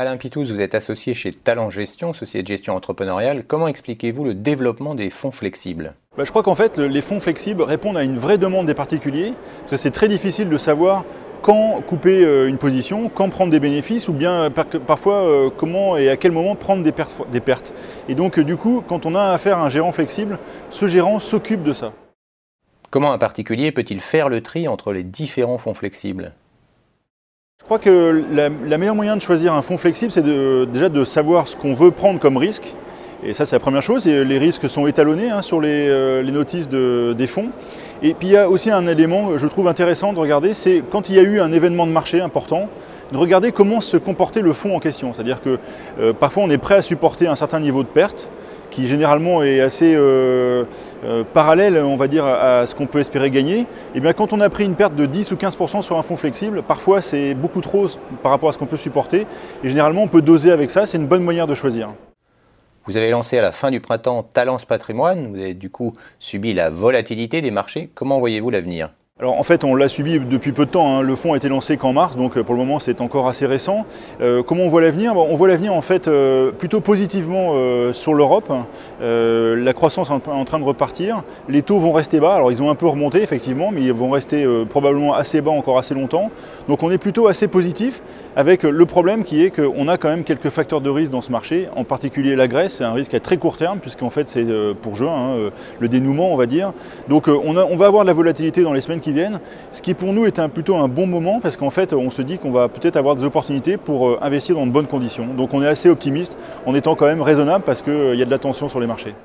Alain Pitous, vous êtes associé chez Talent Gestion, société de gestion entrepreneuriale. Comment expliquez-vous le développement des fonds flexibles ? Je crois qu'en fait, les fonds flexibles répondent à une vraie demande des particuliers, parce que c'est très difficile de savoir quand couper une position, quand prendre des bénéfices, ou bien parfois comment et à quel moment prendre des pertes. Et donc du coup, quand on a affaire à un gérant flexible, ce gérant s'occupe de ça. Comment un particulier peut-il faire le tri entre les différents fonds flexibles ? Je crois que la meilleure moyen de choisir un fonds flexible, c'est déjà de savoir ce qu'on veut prendre comme risque. Et ça, c'est la première chose. Et les risques sont étalonnés sur les notices des fonds. Et puis il y a aussi un élément, je trouve intéressant de regarder, c'est quand il y a eu un événement de marché important, de regarder comment se comportait le fonds en question. C'est-à-dire que parfois on est prêt à supporter un certain niveau de perte, qui généralement est assez parallèle, on va dire, à ce qu'on peut espérer gagner. Et bien quand on a pris une perte de 10 ou 15% sur un fonds flexible, parfois c'est beaucoup trop par rapport à ce qu'on peut supporter. Et généralement on peut doser avec ça, c'est une bonne manière de choisir. Vous avez lancé à la fin du printemps Talence Patrimoine, vous avez du coup subi la volatilité des marchés. Comment voyez-vous l'avenir ? Alors en fait on l'a subi depuis peu de temps, Le fonds a été lancé qu'en mars, donc pour le moment c'est encore assez récent. Comment on voit l'avenir ? On voit l'avenir en fait plutôt positivement sur l'Europe. La croissance est en train de repartir, les taux vont rester bas, alors ils ont un peu remonté effectivement, mais ils vont rester probablement assez bas encore assez longtemps. Donc on est plutôt assez positif, avec le problème qui est qu'on a quand même quelques facteurs de risque dans ce marché, en particulier la Grèce, c'est un risque à très court terme, puisqu'en fait c'est pour juin, le dénouement on va dire. Donc on va avoir de la volatilité dans les semaines qui viennent, ce qui pour nous est plutôt un bon moment parce qu'en fait on se dit qu'on va peut-être avoir des opportunités pour investir dans de bonnes conditions. Donc on est assez optimiste en étant quand même raisonnable parce qu'il y a de la tension sur les marchés.